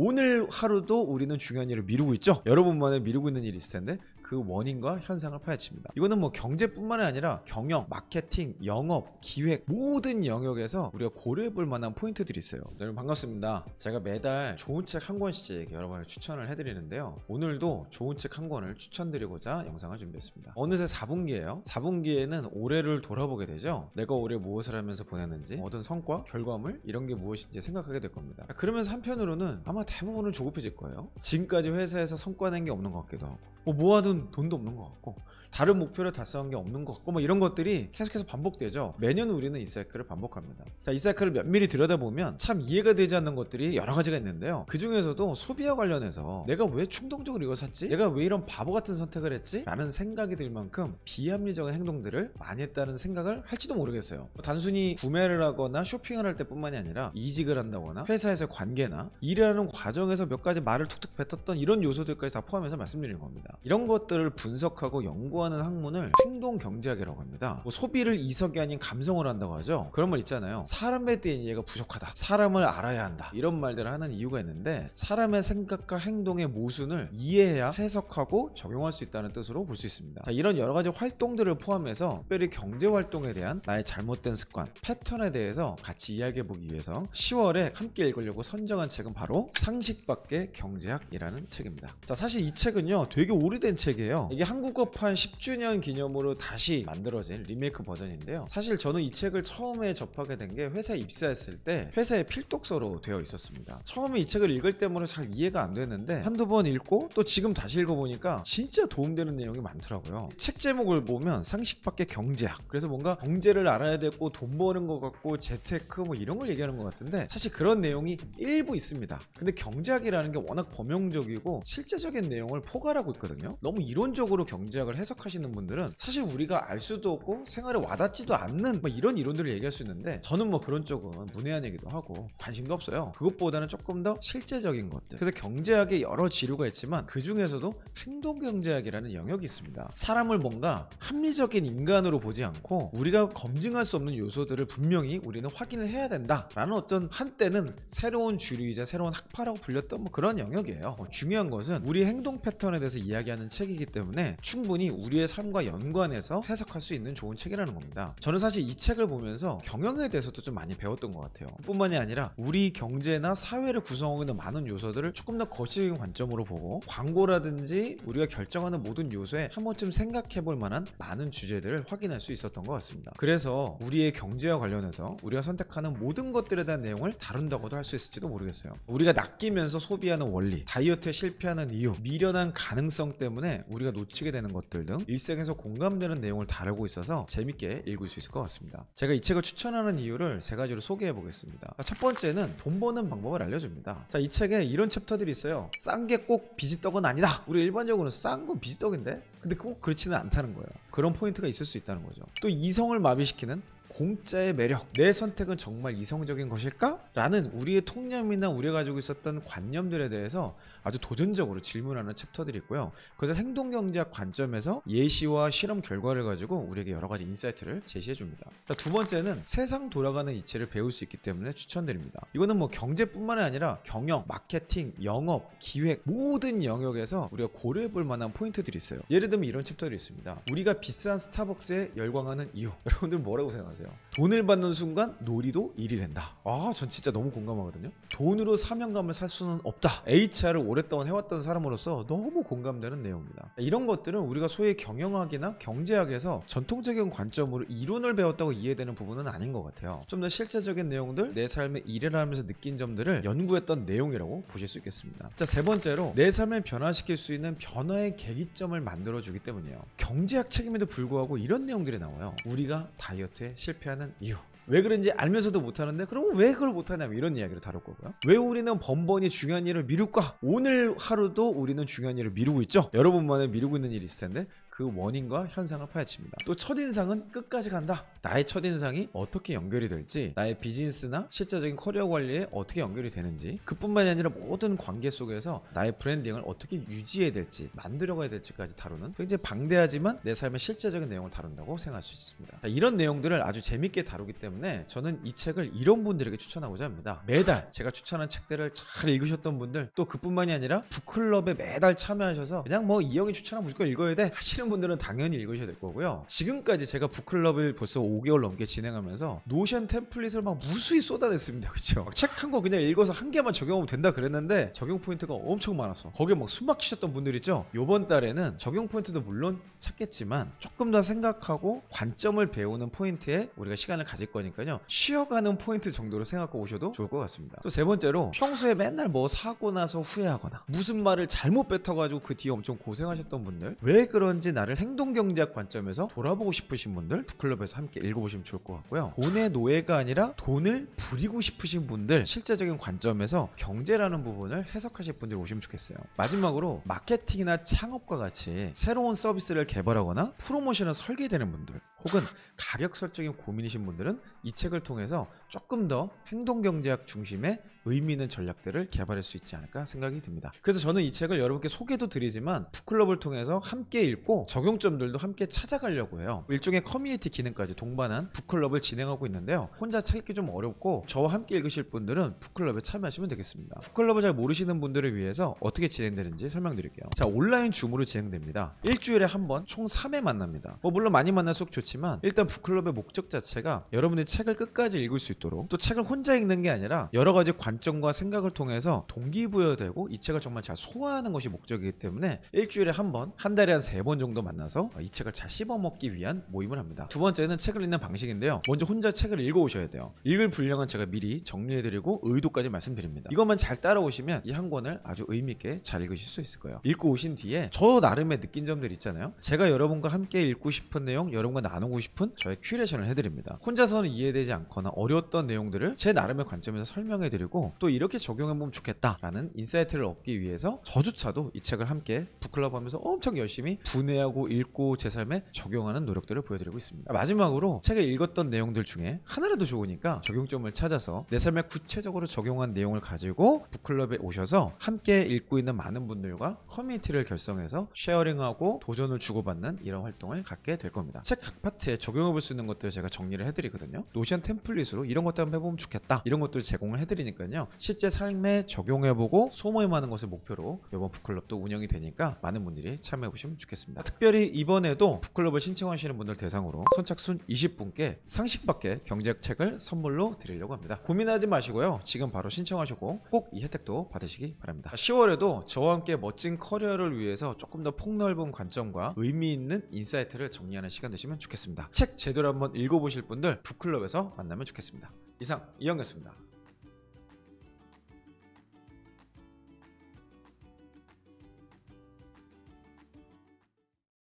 오늘 하루도 우리는 중요한 일을 미루고 있죠. 여러분만에 미루고 있는 일이 있을 텐데 그 원인과 현상을 파헤칩니다. 이거는 뭐 경제뿐만이 아니라 경영, 마케팅, 영업, 기획 모든 영역에서 우리가 고려해볼 만한 포인트들이 있어요. 여러분 반갑습니다. 제가 매달 좋은 책 한 권씩 여러분에게 추천을 해드리는데요. 오늘도 좋은 책 한 권을 추천드리고자 영상을 준비했습니다. 어느새 4분기예요. 4분기에는 올해를 돌아보게 되죠. 내가 올해 무엇을 하면서 보냈는지, 얻은 성과, 결과물 이런 게 무엇인지 생각하게 될 겁니다. 그러면서 한편으로는 아마 대부분은 조급해질 거예요. 지금까지 회사에서 성과 낸 게 없는 것 같기도 하고 모아둔 돈도 없는 것 같고 다른 목표를 달성한 게 없는 것 같고 이런 것들이 계속해서 반복되죠. 매년 우리는 이 사이클을 반복합니다. 자, 이 사이클을 면밀히 들여다보면 참 이해가 되지 않는 것들이 여러 가지가 있는데요. 그 중에서도 소비와 관련해서 내가 왜 충동적으로 이거 샀지? 내가 왜 이런 바보 같은 선택을 했지? 라는 생각이 들 만큼 비합리적인 행동들을 많이 했다는 생각을 할지도 모르겠어요. 단순히 구매를 하거나 쇼핑을 할 때뿐만이 아니라 이직을 한다거나 회사에서의 관계나 일하는 과정에서 몇 가지 말을 툭툭 뱉었던 이런 요소들까지 다 포함해서 말씀드리는 겁니다. 이런 것들을 분석하고 연구하는 학문을 행동경제학이라고 합니다. 소비를 이성이 아닌 감성으로 한다고 하죠. 그런 말 있잖아요. 사람에 대한 이해가 부족하다. 사람을 알아야 한다. 이런 말들을 하는 이유가 있는데 사람의 생각과 행동의 모순을 이해해야 해석하고 적용할 수 있다는 뜻으로 볼 수 있습니다. 자, 이런 여러 가지 활동들을 포함해서 특별히 경제활동에 대한 나의 잘못된 습관, 패턴에 대해서 같이 이야기해보기 위해서 10월에 함께 읽으려고 선정한 책은 바로 상식 밖의 경제학이라는 책입니다. 자, 사실 이 책은요 되게 오래된 책이에요. 이게 한국어판 10주년 기념으로 다시 만들어진 리메이크 버전인데요. 사실 저는 이 책을 처음에 접하게 된 게 회사에 입사했을 때 회사의 필독서로 되어 있었습니다. 처음에 이 책을 읽을 때문에 잘 이해가 안 됐는데 한두 번 읽고 또 지금 다시 읽어보니까 진짜 도움되는 내용이 많더라고요. 책 제목을 보면 상식 밖의 경제학, 그래서 뭔가 경제를 알아야 되고 돈 버는 것 같고 재테크 이런 걸 얘기하는 것 같은데 사실 그런 내용이 일부 있습니다. 근데 경제학이라는 게 워낙 범용적이고 실제적인 내용을 포괄하고 있거든요. 너무 이론적으로 경제학을 해석하시는 분들은 사실 우리가 알 수도 없고 생활에 와닿지도 않는 이런 이론들을 얘기할 수 있는데 저는 그런 쪽은 문외한 얘기도 하고 관심도 없어요. 그것보다는 조금 더 실제적인 것들. 그래서 경제학에 여러 지류가 있지만 그 중에서도 행동경제학이라는 영역이 있습니다. 사람을 뭔가 합리적인 인간으로 보지 않고 우리가 검증할 수 없는 요소들을 분명히 우리는 확인을 해야 된다라는 어떤 한때는 새로운 주류이자 새로운 학파라고 불렸던 그런 영역이에요. 중요한 것은 우리 행동 패턴에 대해서 이야기하는 책이기 때문에 충분히 우리의 삶과 연관해서 해석할 수 있는 좋은 책이라는 겁니다. 저는 사실 이 책을 보면서 경영에 대해서도 좀 많이 배웠던 것 같아요. 뿐만이 아니라 우리 경제나 사회를 구성하고 있는 많은 요소들을 조금 더 거시적인 관점으로 보고 광고라든지 우리가 결정하는 모든 요소에 한 번쯤 생각해 볼 만한 많은 주제들을 확인할 수 있었던 것 같습니다. 그래서 우리의 경제와 관련해서 우리가 선택하는 모든 것들에 대한 내용을 다룬다고도 할 수 있을지도 모르겠어요. 우리가 낚이면서 소비하는 원리, 다이어트에 실패하는 이유, 미련한 가능성 때문에 우리가 놓치게 되는 것들 등 일생에서 공감되는 내용을 다루고 있어서 재밌게 읽을 수 있을 것 같습니다. 제가 이 책을 추천하는 이유를 세 가지로 소개해 보겠습니다. 첫 번째는 돈 버는 방법을 알려줍니다. 자, 이 책에 이런 챕터들이 있어요. 싼 게 꼭 비지떡은 아니다. 우리 일반적으로 싼 건 비지떡인데 근데 꼭 그렇지는 않다는 거예요. 그런 포인트가 있을 수 있다는 거죠. 또 이성을 마비시키는 공짜의 매력, 내 선택은 정말 이성적인 것일까? 라는 우리의 통념이나 우리가 가지고 있었던 관념들에 대해서 아주 도전적으로 질문하는 챕터들이 있고요. 그래서 행동경제학 관점에서 예시와 실험 결과를 가지고 우리에게 여러 가지 인사이트를 제시해 줍니다. 두 번째는 세상 돌아가는 이치를 배울 수 있기 때문에 추천드립니다. 이거는 경제뿐만이 아니라 경영, 마케팅, 영업, 기획 모든 영역에서 우리가 고려해 볼 만한 포인트들이 있어요. 예를 들면 이런 챕터들이 있습니다. 우리가 비싼 스타벅스에 열광하는 이유. 여러분들 뭐라고 생각하세요? 돈을 받는 순간 놀이도 일이 된다. 전 진짜 너무 공감하거든요. 돈으로 사명감을 살 수는 없다. HR을 오랫동안 해왔던 사람으로서 너무 공감되는 내용입니다. 이런 것들은 우리가 소위 경영학이나 경제학에서 전통적인 관점으로 이론을 배웠다고 이해되는 부분은 아닌 것 같아요. 좀 더 실제적인 내용들, 내 삶에 일을 하면서 느낀 점들을 연구했던 내용이라고 보실 수 있겠습니다. 자, 세 번째로 내 삶을 변화시킬 수 있는 변화의 계기점을 만들어주기 때문이에요. 경제학 책임에도 불구하고 이런 내용들이 나와요. 우리가 다이어트에 실패하는 이유. 왜 그런지 알면서도 못하는데 그럼 왜 그걸 못하냐면 이런 이야기를 다룰 거고요. 왜 우리는 번번이 중요한 일을 미룰까? 오늘 하루도 우리는 중요한 일을 미루고 있죠. 여러분만에 미루고 있는 일이 있을 텐데 그 원인과 현상을 파헤칩니다. 또 첫인상은 끝까지 간다. 나의 첫인상이 어떻게 연결이 될지, 나의 비즈니스나 실제적인 커리어 관리에 어떻게 연결이 되는지, 그뿐만이 아니라 모든 관계 속에서 나의 브랜딩을 어떻게 유지해야 될지, 만들어가야 될지까지 다루는 굉장히 방대하지만 내 삶의 실제적인 내용을 다룬다고 생각할 수 있습니다. 자, 이런 내용들을 아주 재밌게 다루기 때문에 저는 이 책을 이런 분들에게 추천하고자 합니다. 매달 제가 추천한 책들을 잘 읽으셨던 분들, 또 그뿐만이 아니라 북클럽에 매달 참여하셔서 그냥 뭐 이 형이 추천한 무조건 읽어야 돼 하시는 분들은 당연히 읽으셔야 될 거고요. 지금까지 제가 북클럽을 벌써 5개월 넘게 진행하면서 노션 템플릿을 막 무수히 쏟아냈습니다. 그쵸? 책 한 거 그냥 읽어서 한 개만 적용하면 된다 그랬는데 적용 포인트가 엄청 많았어. 거기에 막 숨 막히셨던 분들 있죠? 요번 달에는 적용 포인트도 물론 찾겠지만 조금 더 생각하고 관점을 배우는 포인트에 우리가 시간을 가질 거니까요. 쉬어가는 포인트 정도로 생각하고 오셔도 좋을 것 같습니다. 또 세 번째로, 평소에 맨날 뭐 사고 나서 후회하거나 무슨 말을 잘못 뱉어가지고 그 뒤에 엄청 고생하셨던 분들, 왜 그런지 나를 행동경제학 관점에서 돌아보고 싶으신 분들 북클럽에서 함께 읽어보시면 좋을 것 같고요. 돈의 노예가 아니라 돈을 부리고 싶으신 분들, 실제적인 관점에서 경제라는 부분을 해석하실 분들이 오시면 좋겠어요. 마지막으로 마케팅이나 창업과 같이 새로운 서비스를 개발하거나 프로모션을 설계되는 분들, 혹은 가격 설정에 고민이신 분들은 이 책을 통해서 조금 더 행동경제학 중심의 의미 있는 전략들을 개발할 수 있지 않을까 생각이 듭니다. 그래서 저는 이 책을 여러분께 소개도 드리지만 북클럽을 통해서 함께 읽고 적용점들도 함께 찾아가려고 해요. 일종의 커뮤니티 기능까지 동반한 북클럽을 진행하고 있는데요. 혼자 책 읽기 좀 어렵고 저와 함께 읽으실 분들은 북클럽에 참여하시면 되겠습니다. 북클럽을 잘 모르시는 분들을 위해서 어떻게 진행되는지 설명드릴게요. 자, 온라인 줌으로 진행됩니다. 일주일에 한 번 총 3회 만납니다. 물론 많이 만날수록 좋지만 일단 북클럽의 목적 자체가 여러분들이 책을 끝까지 읽을 수 있도록, 또 책을 혼자 읽는 게 아니라 여러 가지 관점과 생각을 통해서 동기부여되고 이 책을 정말 잘 소화하는 것이 목적이기 때문에 일주일에 한 번, 한 달에 한 3번 정도 만나서 이 책을 잘 씹어먹기 위한 모임을 합니다. 두 번째는 책을 읽는 방식인데요. 먼저 혼자 책을 읽어오셔야 돼요. 읽을 분량은 제가 미리 정리해드리고 의도까지 말씀드립니다. 이것만 잘 따라오시면 이 한 권을 아주 의미있게 잘 읽으실 수 있을 거예요. 읽고 오신 뒤에 저 나름의 느낀 점들 있잖아요. 제가 여러분과 함께 읽고 싶은 내용, 여러분과 나누고 싶은 저의 큐레이션을 해드립니다. 혼자서는 이해되지 않거나 어려웠던 내용들을 제 나름의 관점에서 설명해드리고, 또 이렇게 적용해보면 좋겠다라는 인사이트를 얻기 위해서 저조차도 이 책을 함께 북클럽 하면서 엄청 열심히 분해하고 읽고 제 삶에 적용하는 노력들을 보여드리고 있습니다. 마지막으로 책을 읽었던 내용들 중에 하나라도 좋으니까 적용점을 찾아서 내 삶에 구체적으로 적용한 내용을 가지고 북클럽에 오셔서 함께 읽고 있는 많은 분들과 커뮤니티를 결성해서 쉐어링하고 도전을 주고받는 이런 활동을 갖게 될 겁니다. 책 각 파트에 적용해볼 수 있는 것들을 제가 정리를 해드리거든요. 노션 템플릿으로 이런 것들 한번 해보면 좋겠다, 이런 것들을 제공을 해드리니까요. 실제 삶에 적용해보고 소모임하는 것을 목표로 이번 북클럽도 운영이 되니까 많은 분들이 참여해보시면 좋겠습니다. 특별히 이번에도 북클럽을 신청하시는 분들 대상으로 선착순 20분께 상식밖에 경제학 책을 선물로 드리려고 합니다. 고민하지 마시고요. 지금 바로 신청하시고 꼭 이 혜택도 받으시기 바랍니다. 10월에도 저와 함께 멋진 커리어를 위해서 조금 더 폭넓은 관점과 의미 있는 인사이트를 정리하는 시간 되시면 좋겠습니다. 책 제대로 한번 읽어보실 분들 북클럽에서 만나면 좋겠습니다. 이상 이영이었습니다.